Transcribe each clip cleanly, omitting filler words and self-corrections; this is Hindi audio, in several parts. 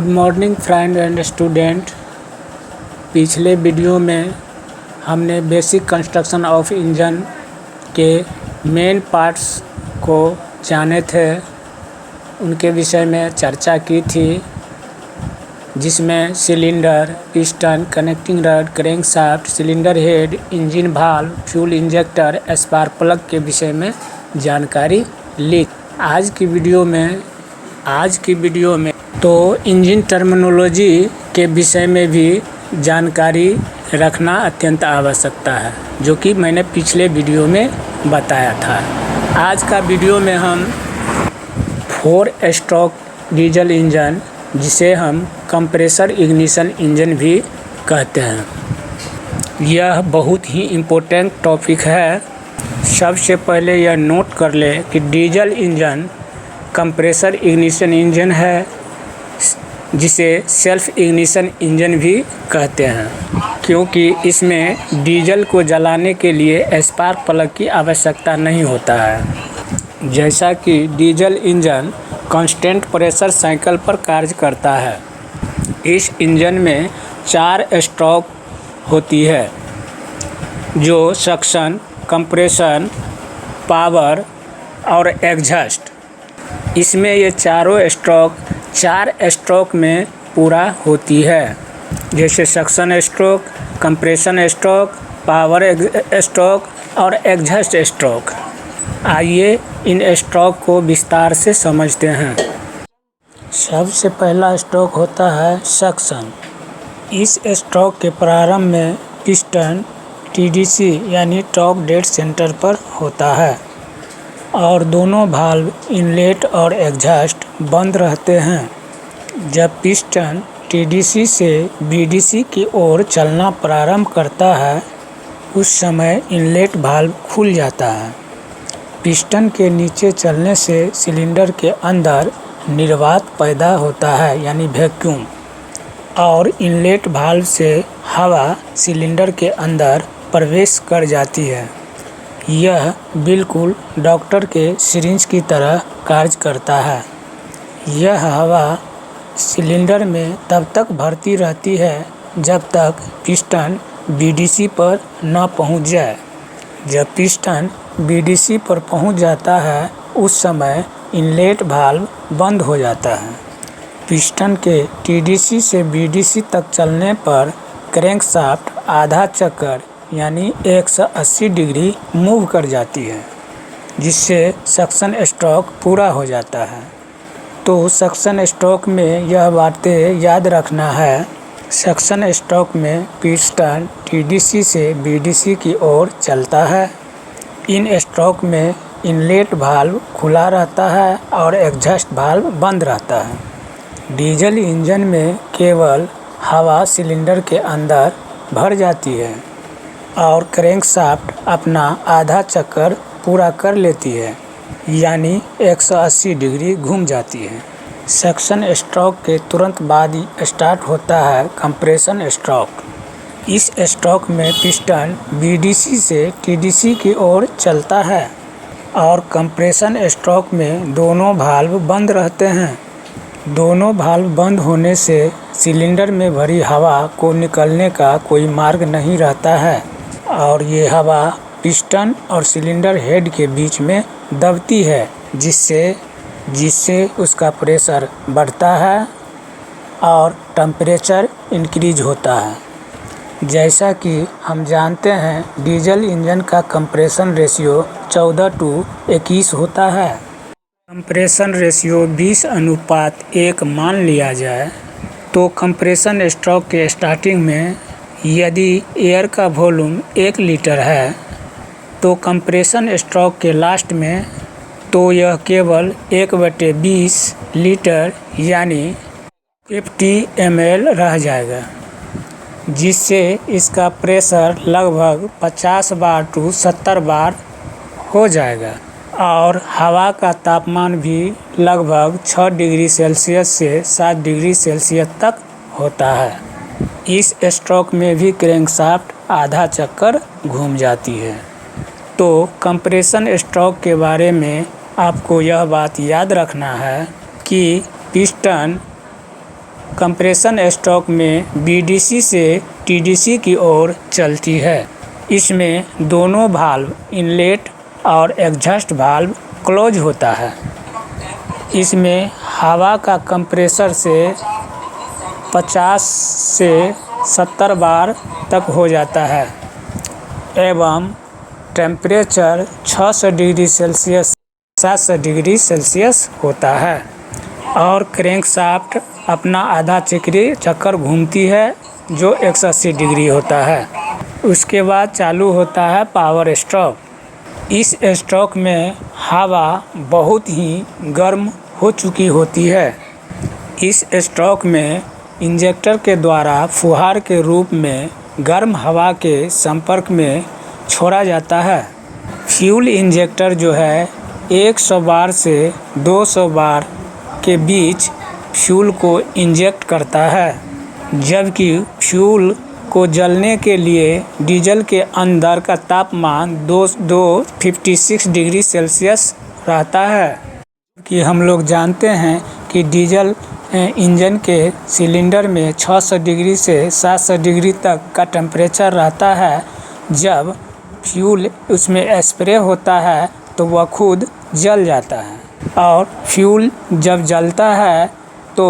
Good morning friend and student. पिछले वीडियो में हमने बेसिक कंस्ट्रक्शन ऑफ इंजन के मेन पार्ट्स को जाने थे, उनके विषय में चर्चा की थी, जिसमें cylinder, piston, connecting rod, crankshaft, cylinder head, engine valve, fuel injector, spark plug के विषय में जानकारी ली। आज की वीडियो में तो इंजन टर्मिनोलॉजी के विषय में भी जानकारी रखना अत्यंत आवश्यकता है, जो कि मैंने पिछले वीडियो में बताया था। आज का वीडियो में हम 4 स्ट्रोक डीजल इंजन, जिसे हम कंप्रेसर इग्निशन इंजन भी कहते हैं, यह बहुत ही इम्पोर्टेंट टॉपिक है। सबसे पहले यह नोट कर ले कि diesel engine compressor ignition engine है, जिसे सेल्फ इग्निशन इंजन भी कहते हैं, क्योंकि इसमें डीजल को जलाने के लिए स्पार्क प्लग की आवश्यकता नहीं होता है। जैसा कि diesel engine constant pressure cycle पर कार्य करता है। इस इंजन में 4 स्ट्रोक होती है, जो सक्शन, कंप्रेशन, पावर और एग्जॉस्ट। इसमें ये चारों स्ट्रोक 4 स्ट्रोक में पूरा होती है, जैसे suction stroke, compression stroke, power stroke और एग्जॉस्ट स्ट्रोक। आइए इन स्ट्रोक को विस्तार से समझते हैं। सबसे पहला स्ट्रोक होता है सक्शन। इस स्ट्रोक के प्रारंभ में पिस्टन TDC यानी टॉप डेड सेंटर पर होता है और दोनों वाल्व इनलेट और एग्जॉस्ट बंद रहते हैं। जब पिस्टन TDC से BDC की ओर चलना प्रारंभ करता है, उस समय इनलेट वाल्व खुल जाता है। पिस्टन के नीचे चलने से सिलेंडर के अंदर निर्वात पैदा होता है, यानी वैक्यूम, और इनलेट वाल्व से हवा सिलेंडर के अंदर प्रवेश कर जाती है। यह बिल्कुल डॉक्टर के सिरिंज की तरह कार्य करता है। यह हवा सिलेंडर में तब तक भरती रहती है जब तक पिस्टन BDC पर न पहुंच जाए। जब पिस्टन BDC पर पहुंच जाता है, उस समय इनलेट वाल्व बंद हो जाता है। पिस्टन के TDC से BDC तक चलने पर क्रैंकशाफ्ट आधा चक्कर यानी 180 डिग्री मूव कर जाती है, जिससे सक्शन स्ट्रोक पूरा हो जाता है। तो सक्शन स्ट्रोक में यह बातें याद रखना है। सक्शन स्ट्रोक में पिस्टन TDC से BDC की ओर चलता है। इन स्ट्रोक में इनलेट वाल्व खुला रहता है और एग्जॉस्ट वाल्व बंद रहता है। डीजल इंजन में केवल हवा सिलेंडर के अंदर भर जाती है और क्रैंकशाफ्ट अपना आधा चक्कर पूरा कर लेती है, यानी 180 डिग्री घूम जाती है। सक्शन स्ट्रोक के तुरंत बाद स्टार्ट होता है कंप्रेशन स्ट्रोक। इस स्ट्रोक में पिस्टन BDC से TDC की ओर चलता है और कंप्रेशन स्ट्रोक में दोनों वाल्व बंद रहते हैं। दोनों वाल्व बंद होने से सिलेंडर में भरी हवा को निकलने का कोई मार्ग नहीं रहता है और ये हवा पिस्टन और सिलेंडर हेड के बीच में दबती है, जिससे उसका प्रेशर बढ़ता है और टेम्परेचर इंक्रीज होता है। जैसा कि हम जानते हैं, डीजल इंजन का कंप्रेशन रेशियो 14:21 होता है। कंप्रेशन रेशियो 20:1 मान लिया जाए तो कंप्रेशन स्ट्रोक के स्टार्टिंग में यदि एयर का वॉल्यूम 1 लीटर है, तो कंप्रेशन स्ट्रोक के लास्ट में तो यह केवल 1/20 लीटर यानी 50 ml रह जाएगा, जिससे इसका प्रेशर लगभग 50 बार to 70 बार हो जाएगा और हवा का तापमान भी लगभग 6 डिग्री सेल्सियस से 7 डिग्री सेल्सियस तक होता है। इस स्ट्रोक में भी क्रैंकशाफ्ट आधा चक्कर घूम जाती है। तो कंप्रेशन स्ट्रोक के बारे में आपको यह बात याद रखना है कि पिस्टन कंप्रेशन स्ट्रोक में बीडीसी से टीडीसी की ओर चलती है। इसमें दोनों वाल्व इनलेट और एग्जॉस्ट वाल्व क्लोज होता है। इसमें हवा का कंप्रेसर से 50 से 70 बार तक हो जाता है एवं temperature 600 degree Celsius 700 degree Celsius होता है और क्रैंकशाफ्ट अपना आधा चक्कर घूमती है जो 180 डिग्री होता है। उसके बाद चालू होता है पावर स्ट्रोक। इस स्ट्रोक में हवा बहुत ही गर्म हो चुकी होती है। इस स्ट्रोक में इंजेक्टर के द्वारा फुहार के रूप में गर्म हवा के संपर्क में छोड़ा जाता है। फ्यूल इंजेक्टर जो है 100 बार से 200 बार के बीच फ्यूल को इंजेक्ट करता है, जबकि फ्यूल को जलने के लिए डीजल के अंदर का तापमान 256 डिग्री सेल्सियस रहता है। कि हम लोग जानते हैं कि डीजल इंजन के सिलेंडर में 600 डिग्री से 700 डिग्री तक का टेम्परेचर रहता है। जब फ्यूल उसमें स्प्रे होता है तो वह खुद जल जाता है और फ्यूल जब जलता है तो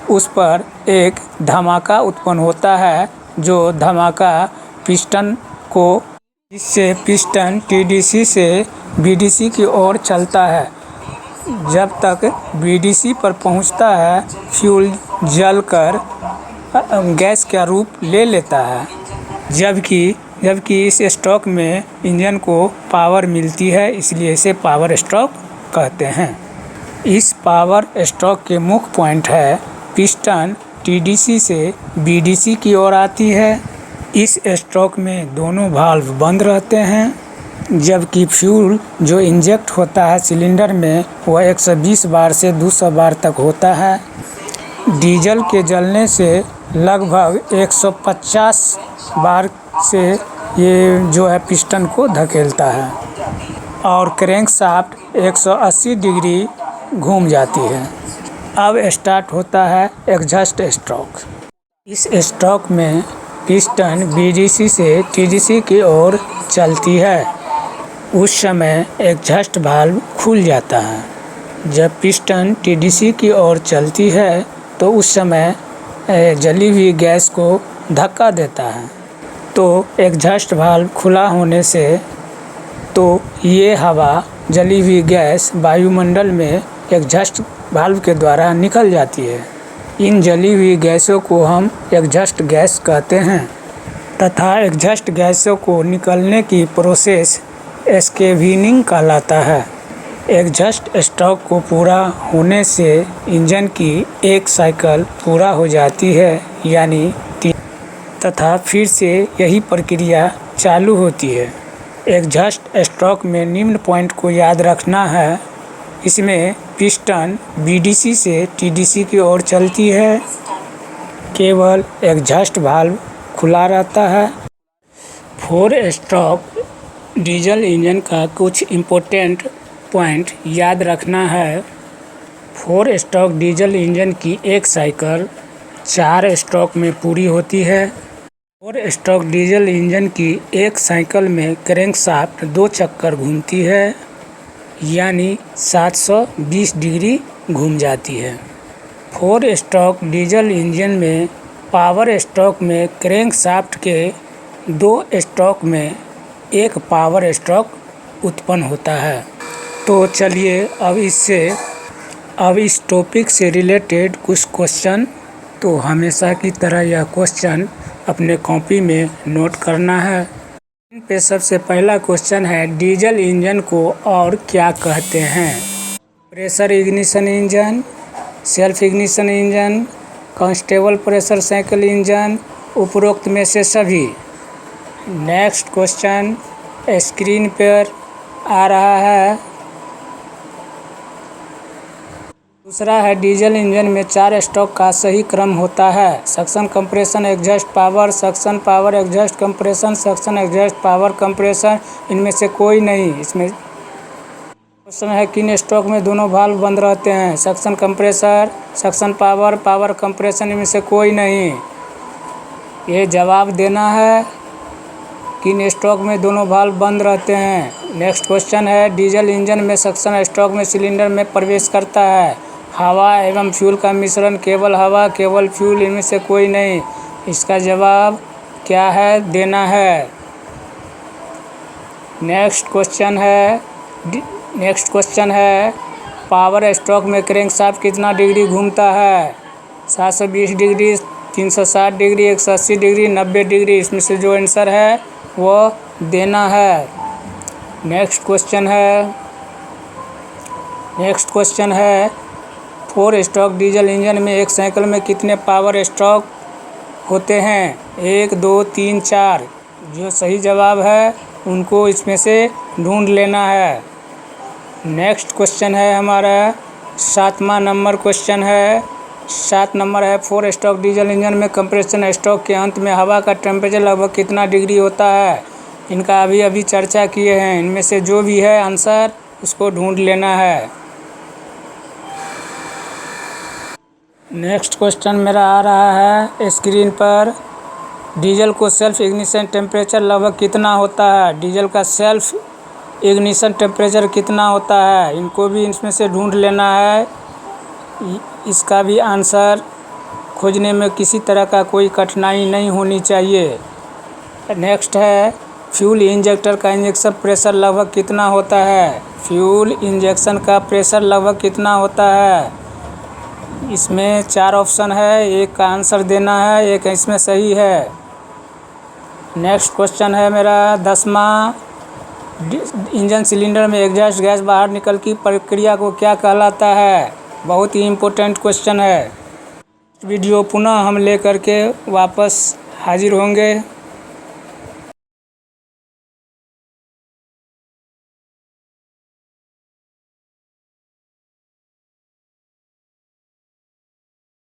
उस पर एक धमाका उत्पन्न होता है, जो धमाका पिस्टन को, इससे पिस्टन टीडीसी से बीडीसी की ओर चलता है। जब तक बीडीसी पर पहुंचता है फ्यूल जलकर गैस का रूप ले लेता है, जबकि इस स्ट्रोक में इंजन को पावर मिलती है, इसलिए इसे पावर स्ट्रोक कहते हैं। इस पावर स्ट्रोक के मुख्य पॉइंट है पिस्टन टीडीसी से बीडीसी की ओर आती है। इस स्ट्रोक में दोनों वाल्व बंद रहते हैं, जबकि फ्यूल जो इंजेक्ट होता है सिलेंडर में वह 120 बार से 200 बार तक होता है। डीजल के जलने से लगभग 150 बार से ये जो है पिस्टन को धकेलता है और क्रैंकशाफ्ट 180 डिग्री घूम जाती है। अब स्टार्ट होता है एग्जॉस्ट स्ट्रोक। इस स्ट्रोक में पिस्टन बीडीसी से टीडीसी की ओर चलती है। उस समय एग्जॉस्ट वाल्व खुल जाता है। जब पिस्टन टीडीसी की ओर चलती है तो उस समय जली हुई गैस को धक्का देता है, तो एग्जॉस्ट वाल्व खुला होने से तो ये हवा जली हुई गैस वायुमंडल में एग्जॉस्ट वाल्व के द्वारा निकल जाती है। इन जली हुई गैसों को हम एग्जॉस्ट गैस कहते हैं तथा एग्जॉस्ट गैसों को निकलने की प्रोसेस एस्केविनिंग कहलाता है। एग्जॉस्ट स्ट्रोक को पूरा होने से इंजन की एक साइकिल पूरा हो जाती है, यानी तथा फिर से यही प्रक्रिया चालू होती है। एग्जॉस्ट स्ट्रोक में निम्न पॉइंट को याद रखना है। इसमें पिस्टन बीडीसी से टीडीसी की ओर चलती है, केवल एग्जॉस्ट वाल्व खुला रहता है। 4 स्ट्रोक डीजल इंजन का कुछ इम्पोर्टेंट पॉइंट याद रखना है। 4 स्ट्रोक डीजल इंजन की एक साइकिल 4 स्ट्रोक में पूरी होती है। 4 स्ट्रोक डीजल इंजन की एक साइकिल में क्रैंकशाफ्ट 2 चक्कर घूमती है, यानी 720 डिग्री घूम जाती है। 4 स्ट्रोक डीजल इंजन में पावर स्ट्रोक में क्रैंकशाफ्ट के 2 स्ट्रोक में एक पावर स्ट्रोक उत्पन्न होता है। तो चलिए अब इस टॉपिक से रिलेटेड कुछ क्वेश्चन, तो हमेशा की तरह यह क्वेश्चन अपने कॉपी में नोट करना है। इन पे सबसे पहला क्वेश्चन है, डीजल इंजन को और क्या कहते हैं? Pressure ignition engine, self ignition engine, constable pressure cycle engine, उपरोक्त में से सभी। नेक्स्ट क्वेश्चन स्क्रीन पर आ रहा है। दूसरा है, डीजल इंजन में 4 स्ट्रोक का सही क्रम होता है। Suction, compression, exhaust power, suction power, exhaust compression, suction exhaust power compression, इनमें से कोई नहीं। इसमें क्वेश्चन है किन स्ट्रोक में दोनों वाल्व बंद रहते हैं? Suction compressor, suction power, power compression, इनमें से कोई नहीं। ये जवाब देना है किन स्ट्रोक में दोनों वाल्व बंद रहते हैं। नेक्स्ट क्वेश्चन है डीजल इंजन में सक्शन स्ट्रोक में सिलेंडर में प्रवेश करता है हवा एवं फ्यूल का मिश्रण, केवल हवा, केवल फ्यूल, इनमें से कोई नहीं। इसका जवाब क्या है देना है। नेक्स्ट क्वेश्चन है पावर स्ट्रोक में क्रैंकशाफ्ट कितना डिग्री घूमता है? 720 डिग्री, 360 डिग्री, 180 डिग्री, 90 डिग्री। इसमें से जो आंसर है वो देना है। नेक्स्ट क्वेश्चन है 4 स्ट्रोक डीजल इंजन में एक साइकिल में कितने पावर स्ट्रोक होते हैं? 1, 2, 3, 4। जो सही जवाब है उनको इसमें से ढूंढ लेना है। नेक्स्ट क्वेश्चन है हमारा 7वां नंबर क्वेश्चन है। 7 नंबर है 4 स्ट्रोक डीजल इंजन में कंप्रेशन स्ट्रोक के अंत में हवा का टेम्परेचर लगभग कितना डिग्री होता है? इनका अभी चर्चा किए हैं। इनमें से जो भी है आंसर उसको ढूंढ लेना है। नेक्स्ट क्वेश्चन मेरा आ रहा है स्क्रीन पर, डीजल को सेल्फ इग्निशन टेम्परेचर लगभग कितना होता है? डीजल का सेल्फ इग्निशन टेम्परेचर कितना होता है? इनको भी इसमें से ढूंढ लेना है। इसका भी आंसर खोजने में किसी तरह का कोई कठिनाई नहीं होनी चाहिए। नेक्स्ट है फ्यूल इंजेक्टर का इंजेक्शन प्रेशर लगभग कितना होता है? फ्यूल इंजेक्शन का प्रेशर लगभग कितना होता है? इसमें 4 ऑप्शन है, एक का आंसर देना है, एक इसमें सही है। नेक्स्ट क्वेश्चन है मेरा 10वां, इंजन सिलेंडर में एग्जॉस्ट गैस बाहर निकल की प्रक्रिया को क्या कहलाता है? बहुत ही इम्पोर्टेंट क्वेश्चन है। वीडियो पुनः हम लेकर के वापस हाजिर होंगे।